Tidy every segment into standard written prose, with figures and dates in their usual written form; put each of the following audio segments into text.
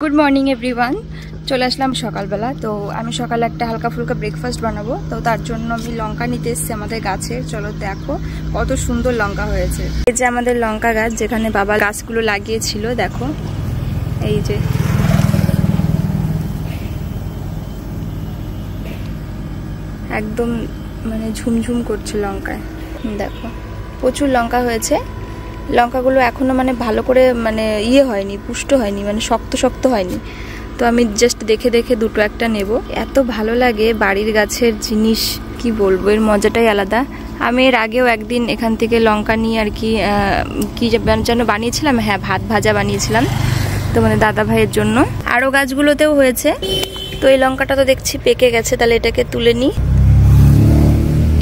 Good morning everyone चले आसलाम सकाल बेला। तो आमी सकाले एक हल्का फुल्का ब्रेकफास्ट बनाबो। तो तार जोन्नो आमी लंका निते एसेछि आमादेर गाछे। चलो देखो कत सुंदर लंका हयेछे। এই যে আমাদের লঙ্কা গাছ যেখানে বাবা গাছগুলো লাগিয়েছিল, দেখো এই যে একদম মানে ঝুমঝুম করছে লঙ্কায়। দেখো প্রচুর লঙ্কা হয়েছে। লঙ্কাগুলো এখনো মানে ভালো করে মানে ইয়ে হয়নি, পুষ্ট হয়নি, মানে শক্ত শক্ত হয়নি। তো আমি জাস্ট দেখে দেখে দুটো একটা নেব। এত ভালো লাগে বাড়ির গাছের জিনিস, কি বলবো, এর মজাটাই আলাদা। আমি এর আগেও একদিন এখান থেকে লঙ্কা নিয়ে আর কি যেন বানিয়েছিলাম, হ্যাঁ ভাত ভাজা বানিয়েছিলাম তোমাদের দাদা ভাইয়ের জন্য। আরও গাছগুলোতেও হয়েছে। তো এই লঙ্কাটা তো দেখছি পেকে গেছে, তাহলে এটাকে তুলে নিই।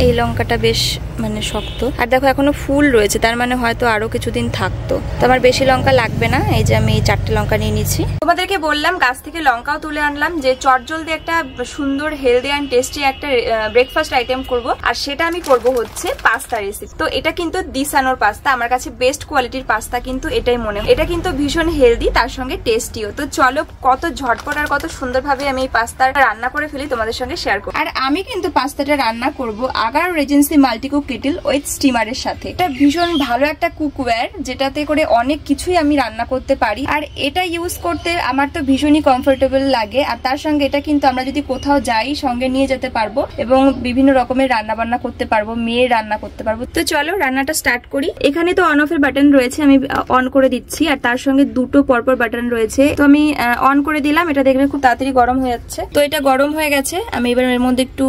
এই লঙ্কাটা বেশ মানে শক্ত, আর দেখো এখনো ফুল রয়েছে, তার মানে হয়তো আরো কিছুদিন থাকতো। তো আমার বেশি লঙ্কা লাগবে না, এই যে আমি এই 4টে লঙ্কা নিয়ে নিচ্ছি। তোমাদেরকে বললাম গাছ থেকে লঙ্কাও তুলে আনলাম, যে চটজলদি একটা সুন্দর হেলদি অ্যান্ড টেস্টি একটা ব্রেকফাস্ট আইটেম করব। আর সেটা আমি করব হচ্ছে পাস্তা রেসিপি। তো এটা কিন্তু দিসানোর পাস্তা, আমার কাছে বেস্ট কোয়ালিটির পাস্তা কিন্তু এটাই মনে হয়। এটা কিন্তু ভীষণ হেলদি, তার সঙ্গে টেস্টিও। তো চলো কত ঝটপট আর কত সুন্দরভাবে আমি এই পাস্তা রান্না করে ফেলি তোমাদের সঙ্গে শেয়ার করব। আর আমি কিন্তু পাস্তাটা রান্না করব আগার রেজেন্সি মাল্টিকুক কেটেল উইথ স্টিমারের সাথে। এটা ভীষণ ভালো একটা কুকওয়্যার, যেটাতে করে অনেক কিছুই আমি রান্না করতে পারি। আর এটা ইউজ করতে আমার তো ভীষণই কমফোর্টেবল লাগে। আর তার সঙ্গে এটা কিন্তু আমরা যদি কোথাও যাই সঙ্গে নিয়ে যেতে পারবো, এবং বিভিন্ন রকমের রান্না বান্না করতে পারবো, মেয়ের রান্না করতে পারবো। তো চলো রান্নাটা স্টার্ট করি। এখানে তো অন অফ এর বাটন রয়েছে, আমি অন করে দিচ্ছি। আর তার সঙ্গে দুটো পরপর বাটন রয়েছে, তো আমি অন করে দিলাম। এটা দেখলে খুব তাড়াতাড়ি গরম হয়ে যাচ্ছে। তো এটা গরম হয়ে গেছে, আমি এবার এর মধ্যে একটু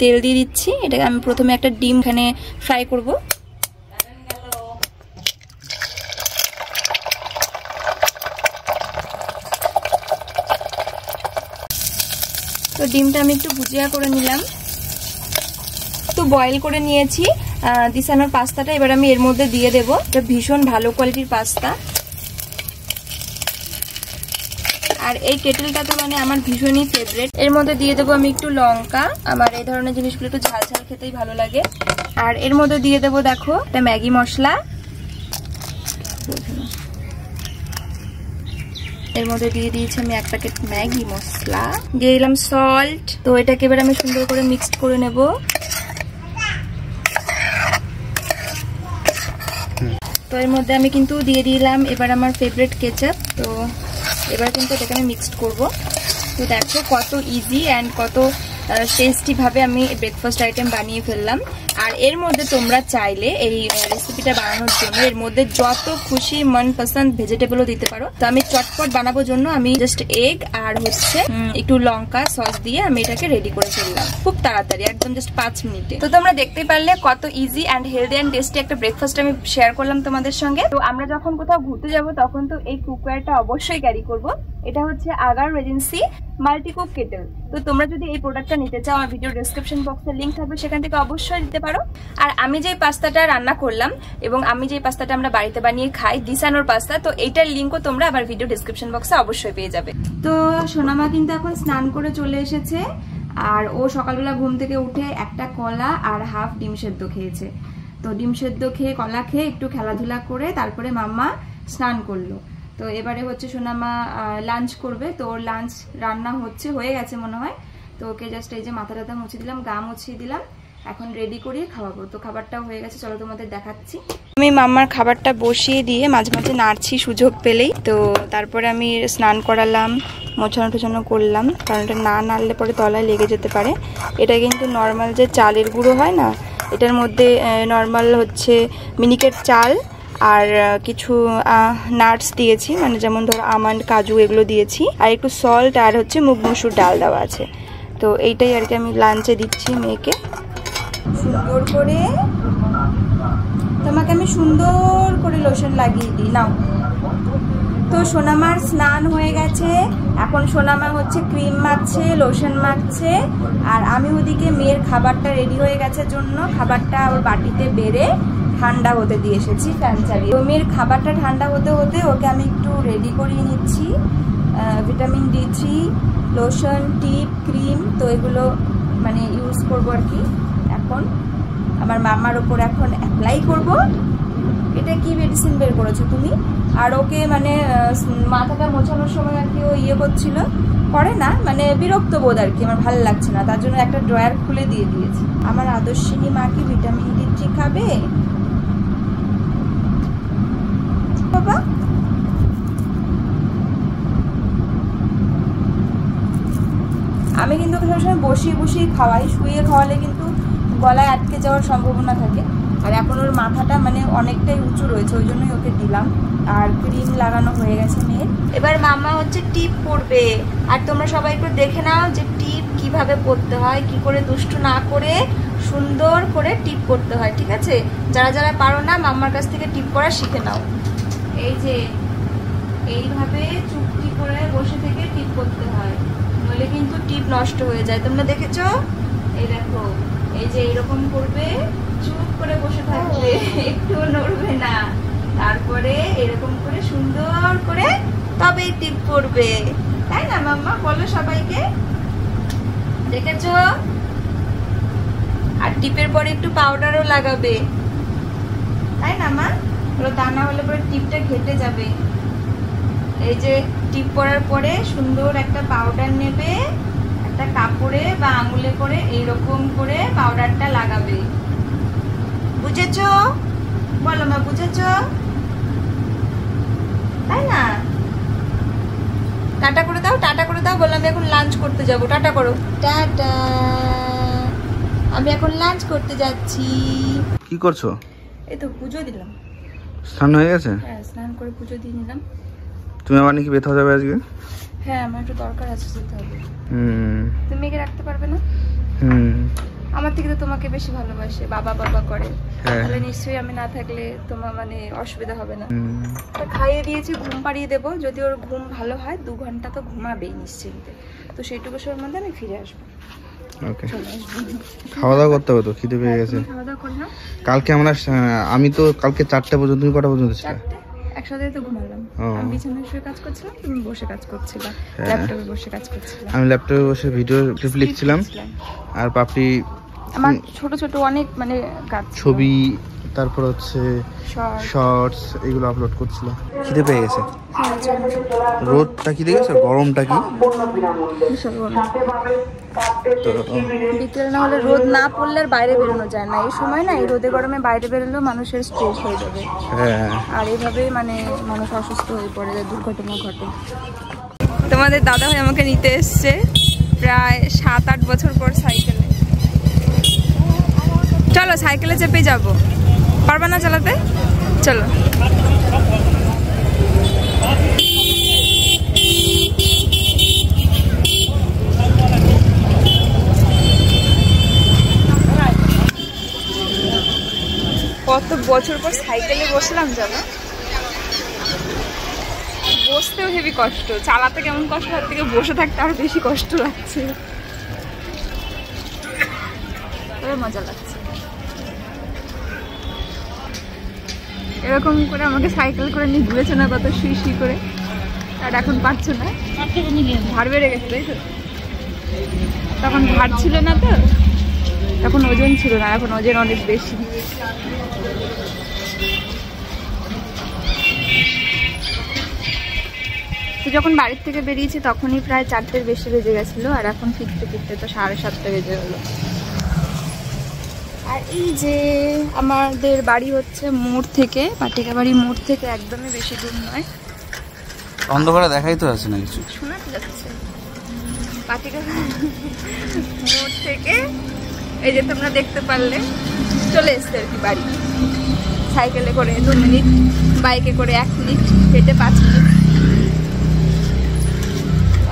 তেল দিয়ে দিচ্ছি। এটা আমি প্রথমে একটা ডিম এখানে ফ্রাই করব। তো ডিমটা আমি একটু ভুজিয়া করে নিলাম, তো বয়েল করে নিয়েছি দিসানোর পাস্তাটা। এবার আমি এর মধ্যে দিয়ে দেবো। এটা ভীষণ ভালো কোয়ালিটির পাস্তা। আর এই কেটেলটা তো মানে আমার ভীষণই ফেভারিট। এর মধ্যে দিয়ে দেবো আমি একটু লঙ্কা, আমার এই ধরনের জিনিসগুলো একটু ঝাল ঝাল খেতেই ভালো লাগে। আর এর মধ্যে দিয়ে দেবো দেখো একটা ম্যাগি মশলা, এর মধ্যে দিয়ে দিয়েছি আমি 1 প্যাকেট ম্যাগি মশলা, দিয়ে দিলাম সল্ট। তো এটাকে এবার আমি সুন্দর করে মিক্সড করে নেব। তো এর মধ্যে আমি কিন্তু দিয়ে দিলাম এবার আমার ফেভারিট কেচাপ। তো এবার কিন্তু এটাকে আমি মিক্সড করব। তো দেখো কত ইজি অ্যান্ড কত টেস্টি ভাবে আমি ব্রেকফাস্ট আইটেম বানিয়ে ফেললাম। আর এর মধ্যে তোমরা চাইলে এই রেসিপিটা বানানোর জন্য এর মধ্যে যত খুশি মন পছন্দ ভেজিটেবলও দিতে পারো। তো আমি চটপট বানাবো জন্য আমি জাস্ট এগ আর হচ্ছে একটু লঙ্কা সস দিয়ে আমি এটাকে রেডি করে ফেললাম খুব তাড়াতাড়ি, একদম জাস্ট 5 মিনিটে। তো তোমরা দেখতেই পারলে কত easy and healthy and tasty একটা ব্রেকফাস্ট আমি শেয়ার করলাম তোমাদের সঙ্গে। তো আমরা যখন কোথাও ঘুরতে যাব তখন তো এই কুকওয়্যারটা অবশ্যই ক্যারি করব। এটা হচ্ছে আগার রেজেন্সি মাল্টিকুক কেটেল। তো তোমরা যদি এই প্রোডাক্টটা নিতে চাও, আমার ভিডিও ডেসক্রিপশন বক্সে লিংক থাকবে, সেখান থেকে অবশ্যই নিতে পারো। আর আমি যে পাস্তাটা রান্না করলাম এবং আমি যে পাস্তাটা আমরা বাড়িতে বানিয়ে খাই দিসানোর পাস্তা, তো এইটার লিংকও তোমরা আমার ভিডিও ডেসক্রিপশন বক্সে অবশ্যই পেয়ে যাবে। তো সোনামা কিন্তু এখন স্নান করে চলে এসেছে, আর ও সকালবেলা ঘুম থেকে উঠে একটা কলা আর হাফ ডিম সেদ্ধ খেয়েছে। তো ডিম সেদ্ধ খেয়ে কলা খেয়ে একটু খেলাধুলা করে তারপরে মাম্মা স্নান করলো। তো এবারে হচ্ছে সোনামা লাঞ্চ করবে। তো ওর লাঞ্চ রান্না হয়ে গেছে মনে হয়। তো ওকে জাস্ট এই যে মাথা টাথা মুছিয়ে দিলাম, গা মুছিয়ে দিলাম, এখন রেডি করিয়ে খাওয়াবো। তো খাবারটাও হয়ে গেছে, চলো তোমাদের দেখাচ্ছি। আমি মাম্মার খাবারটা বসিয়ে দিয়ে মাঝে মাঝে নাড়ছি সুযোগ পেলেই। তো তারপরে আমি স্নান করালাম, মোছানো টোছানো করলাম, কারণ এটা না নাড়লে পরে তলায় লেগে যেতে পারে। এটা কিন্তু নর্মাল যে চালের গুঁড়ো হয় না, এটার মধ্যে নর্মাল হচ্ছে মিনিকেট চাল আর কিছু নাটস দিয়েছি, মানে যেমন ধরো আমন্ড, কাজু এগুলো দিয়েছি, আর একটু সল্ট আর হচ্ছে মুগ মসুর ডাল দেওয়া আছে। তো এইটাই আর কি আমি লাঞ্চে দিচ্ছি মেয়েকে। সুন্দর করে তোমাকে আমি সুন্দর করে লোশন লাগিয়ে দিই, নাও। তো সোনামার স্নান হয়ে গেছে, এখন সোনামা হচ্ছে ক্রিম মাখছে, লোশন মাখছে, আর আমি ওদিকে মেয়ের খাবারটা রেডি হয়ে গেছে জন্য খাবারটা ওর বাটিতে বেড়ে ঠান্ডা হতে দিয়ে এসেছি ফ্যান চালিয়ে। তো মেয়ের খাবারটা ঠান্ডা হতে হতে ওকে আমি একটু রেডি করিয়ে নিচ্ছি। ভিটামিন D3, লোশন, টিপ, ক্রিম, তো এগুলো মানে ইউজ করবো আর কি। এখন আমার মামার ওপর এখন অ্যাপ্লাই করব। এটা কি মেডিসিন বের করেছো তুমি? আর ওকে মানে মাথাটা মোছানোর সময় আর কি ও ইয়ে করছিল, করে না মানে বিরক্ত বোধ আর কি, আমার ভালো লাগছে না, তার জন্য একটা ড্রয়ার খুলে দিয়ে দিয়েছি। আমার আদর্শিনী মা কি ভিটামিন D3 খাবে বাবা? আমি কিন্তু সবসময় বসিয়ে বসিয়ে খাওয়াই, শুয়ে খাওয়ালে কিন্তু গলায় আটকে যাওয়ার সম্ভাবনা থাকে। আর এখন ওর মাথাটা মানে অনেকটাই উঁচু রয়েছে, ওই জন্যই ওকে দিলাম। আর ক্রিম লাগানো হয়ে গেছে মেয়ের। এবার মামা হচ্ছে টিপ পরবে, আর তোমরা সবাই একটু দেখে নাও যে টিপ কিভাবে পরতে হয়, কি করে দুষ্টু না করে সুন্দর করে টিপ পরতে হয়, ঠিক আছে? যারা যারা পারো না মাম্মার কাছ থেকে টিপ পরা শিখে নাও। এই যে এইভাবে চুপটি করে বসে থেকে টিপ করতে হয়, নইলে কিন্তু টিপ নষ্ট হয়ে যায়। তোমরা দেখেছো? এই দেখো, এই যে এরকম করবে, চুপ করে বসে থাকবে, একটু নড়বে না, তারপরে এরকম করে সুন্দর করে তবে টিপ করবে, তাই না মাম্মা? বলো সবাইকে, দেখেছো? আর টিপের পরে একটু পাউডারও লাগাবে, তাই না মা? ওরা দানা হলে পরে টিপটা ঘেটে যাবে। এই যে টিপ পরার পরে সুন্দর একটা পাউডার নেবে, একটা কাপড়ে বা আঙুলে করে এইরকম করে পাউডারটা লাগাবে, বুঝেছো? বলো মা, বুঝেছো? তাই না? টাটা করে দাও, টাটা করে দাও। বললাম আমি এখন লাঞ্চ করতে যাব, টাটা করো। টাটা, আমি এখন লাঞ্চ করতে যাচ্ছি। কি করছো? এই তো পুজো দিলাম। স্নান হয়ে গেছে? হ্যাঁ, স্নান করে পুজো দিয়ে নিলাম। তুমি আবার নাকি বেথা যাবে আজকে? হ্যাঁ, আমার একটু দরকার আছে, যেতে হবে। তুমি মেয়েকে রাখতে পারবে না? আমার থেকে তো তোমাকে বেশি ভালোবাসে, বাবা বাবা করে, তাহলে নিশ্চয়ই আমি না থাকলে তোমার মানে অসুবিধা হবে না। খাইয়ে দিয়েছি, ঘুম পাড়িয়ে দেবো, যদি ওর ঘুম ভালো হয় 2 ঘন্টা তো ঘুমাবেই নিশ্চিন্তে, তো সেইটুকু সময়ের মধ্যে আমি ফিরে আসবো। ওকে, খাওয়া দাওয়া করতে হবে তো, খিদে পেয়ে গেছে। খাওয়া দাওয়া করি না কালকে আমি তো কালকে 4টা পর্যন্ত, তুমি কটা পর্যন্ত ছিলে? একসাথে তো ঘুমালাম। আমি বিছানায় শুয়ে কাজ করছিলাম, তুমি বসে কাজ করছিলা, ল্যাপটপে বসে কাজ করছিলা। আমি ল্যাপটপে বসে ভিডিও ক্লিপ লিখছিলাম, আর পাপড়ি আমার ছোট ছোট অনেক মানে কাজ, ছবি, তারপর হচ্ছে শর্টস, এগুলো আপলোড করছিল। খিদে পেয়ে গেছে। রোদটা কি দেখেছো, গরমটা কি বিকেল না হলে, রোদ না পড়লে আর বাইরে বেরোনো যায় না। এই সময় না, এই রোদে গরমে বাইরে বেরোলেও মানুষের স্ট্রেস হয়ে যাবে। আর এইভাবেই মানে মানুষ অসুস্থ হয়ে পড়ে, দুর্ঘটনা ঘটে। তোমাদের দাদা ভাই আমাকে নিতে এসছে প্রায় 7-8 বছর পর সাইকেলে। চলো সাইকেলে চেপে যাবো, পারবা না চালাতে? চলো। কত বছর পর সাইকেলে বসলাম জানো, বসতেও হেবি কষ্ট, চালাতে কেমন কষ্ট, তার থেকে বসে থাকতে আরো বেশি কষ্ট লাগছে, মজা লাগছে। এরকম করে আমাকে সাইকেল করে নিয়ে ঘুরেছে না কত শুই শুই করে, আর এখন পারছো না, ভার বেড়ে গেছে তাই তো? তখন ভার ছিল না তো, তখন ওজন ছিল না, এখন ওজন অনেক বেশি। তো যখন বাড়ির থেকে বেরিয়েছি তখনই প্রায় 4টের বেশি বেজে গেছিলো, আর এখন ফিরতে ফিরতে তো 7:30 বেজে গেলো। আর এই যে আমাদের বাড়ি হচ্ছে মোড় থেকে, পাটিকা বাড়ি মোড় থেকে একদমই বেশি দূর নয়। অন্ধকারে দেখাই তো আছে না কিছু, শোনা যাচ্ছে। পাটিকা মোড় থেকে এই যে তোমরা দেখতে পারলে চলে এসছে আর কি বাড়ি। সাইকেলে করে 2 মিনিট, বাইকে করে 1 মিনিট, হেঁটে 5 মিনিট।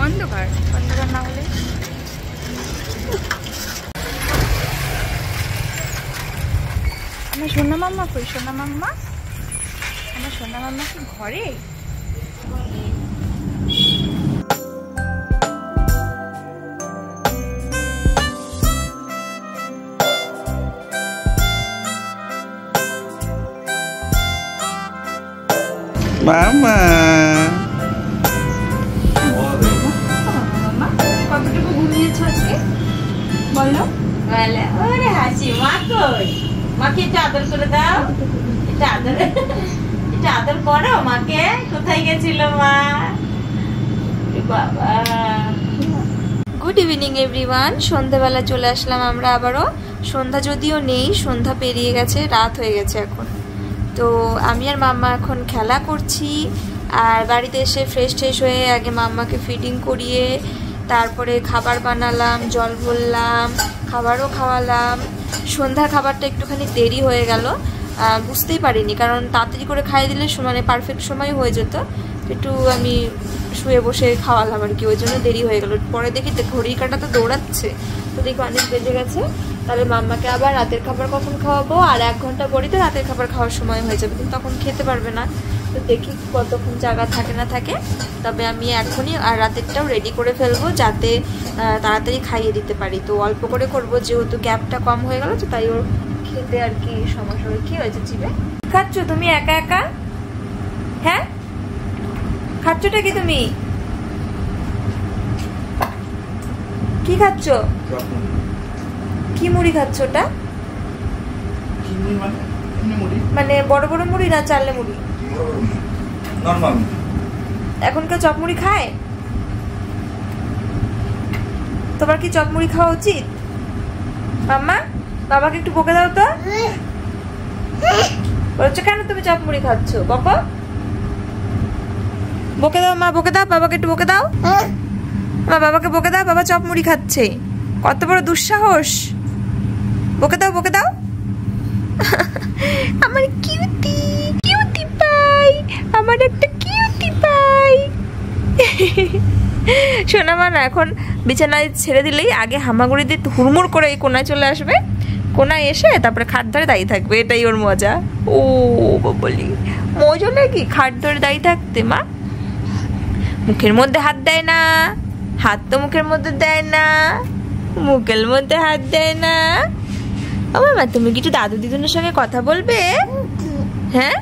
অন্ধকার না হলে আমার সোনা মাম্মা কই? সোনা মাম্মা, আমার সোনা মাম্মা কি ঘরে? মামা কতটুকু ঘুমিয়েছ আজকে বলো? ওরে হাসি, মা কই? মাকে একটু আদর করে দাও। এটা আদর করো মাকে। কোথায় গেছিল মা? বাবা। Good evening everyone. সন্ধ্যাবেলা চলে আসলাম আমরা আবারও। সন্ধ্যা যদিও নেই, সন্ধ্যা পেরিয়ে গেছে, রাত হয়ে গেছে এখন। তো আমি আর মাম্মা এখন খেলা করছি। আর বাড়িতে এসে ফ্রেশ ট্রেশ হয়ে আগে মাম্মাকে ফিডিং করিয়ে তারপরে খাবার বানালাম, জল ভরলাম, খাবারও খাওয়ালাম। সন্ধ্যার খাবারটা একটুখানি দেরি হয়ে গেল, বুঝতেই পারিনি, কারণ তাড়াতাড়ি করে খাইয়ে দিলে মানে পারফেক্ট সময় হয়ে যেত। একটু আমি শুয়ে বসে খাওয়ালাম আর কি, ওই জন্য দেরি হয়ে গেল। পরে দেখি ঘড়ির কাঁটা তো দৌড়াচ্ছে, তো দেখি অনেক বেজে গেছে। তাহলে মাম্মাকে আবার রাতের খাবার কখন খাওয়াবো? আর 1 ঘন্টা পরেই তো রাতের খাবার খাওয়ার সময় হয়ে যাবে, কিন্তু তখন খেতে পারবে না। তো দেখি কতক্ষণ জায়গা থাকে না থাকে। তবে আমি এখনই আর রাতেরটাও রেডি করে ফেলবো, যাতে তাড়াতাড়ি খাইয়ে দিতে পারি। তো অল্প করে করবো, যেহেতু গ্যাপটা কম হয়ে গেল, তো তাই ওর খেতে আর কি সমস্যা হয়। কি হয়েছে চিবে? খাচ্ছ তুমি একা একা? হ্যাঁ, খাচ্ছটা কি তুমি? কি খাচ্ছ? কি মুড়ি খাচ্ছ ওটা? মানে বড় বড় মুড়ি না চাললে মুড়ি? নরমাল। এখনকার চপ মুড়ি খায়? তোমার কি চপ মুড়ি খাওয়া উচিত? মাম্মা, বাবাকে একটু বকে দাও তো। বলছো কেন তুমি চপ মুড়ি খাচ্ছ? বাবা বকে দাও, মা বকে দাও, বাবাকে একটু বকে দাও। মা বাবাকে বকে দাও, বাবা চপ মুড়ি খাচ্ছে। কত বড় দুঃসাহস! বকে দাও, বকে দাও। আমার কিউটি কিউটি পাই, আমার একটা কিউটি পাই। শোনা মা না, এখন বিছানায় ছেড়ে দিলেই আগে হামাগুড়ি দিয়ে হুড়মুড় করে এই কোনায় চলে আসবে, কোনায় এসে তারপরে খাট ধরে দাঁড়িয়ে থাকবে। এটাই ওর মজা। ও বলি মজা নাকি খাট ধরে দাঁড়িয়ে থাকতে? মা মুখের মধ্যে হাত দেয় না, হাত তো মুখের মধ্যে দেয় না, মুখের মধ্যে হাত দেয় না। ও মামা, তুমি কিছু দাদু দিদুনের সঙ্গে কথা বলবে? হ্যাঁ,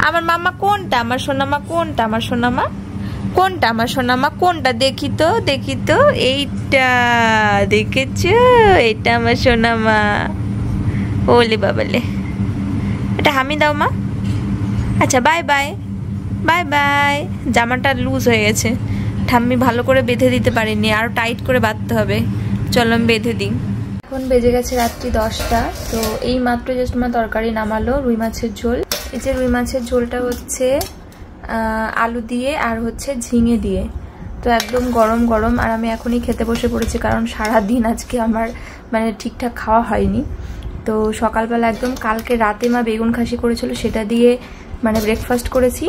আমার মামা কোনটা? আমার সোনামা কোনটা? আমার সোনামা কোনটা? আমার সোনামা কোনটা? দেখি তো, দেখি তো। এইটা দেখেছো? এটা আমার সোনামা। ওলে বাবালে, এটা হামি দাও মা। আচ্ছা, বাই বাই, বাই বাই। জামাটা লুজ হয়ে গেছে, ঠাম্মি ভালো করে বেঁধে দিতে পারিনি, আরো টাইট করে বাঁধতে হবে। চলো আমি বেঁধে দিই। এখন বেজে গেছে রাত্রি 10টা। তো এই মাত্র জাস্ট মা তরকারি নামালো, রুই মাছের ঝোল। এই যে রুই মাছের ঝোলটা হচ্ছে আলু দিয়ে আর হচ্ছে ঝিঙে দিয়ে। তো একদম গরম গরম। আর আমি এখনই খেতে বসে পড়েছি, কারণ সারাদিন আজকে আমার মানে ঠিকঠাক খাওয়া হয়নি। তো সকালবেলা একদম কালকে রাতে মা বেগুন খাসি করেছিল, সেটা দিয়ে মানে ব্রেকফাস্ট করেছি।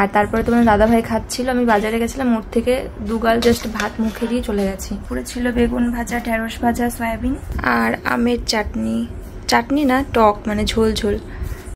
আর তারপরে তোমার দাদাভাই খাচ্ছিল, আমি বাজারে গেছিলাম, ওর থেকে 2 গাল জাস্ট ভাত মুখে দিয়ে চলে গেছি। পুরো ছিল বেগুন ভাজা, ঢেঁড়স ভাজা, সয়াবিন আর আমের চাটনি। চাটনি না, টক মানে ঝোল ঝোল।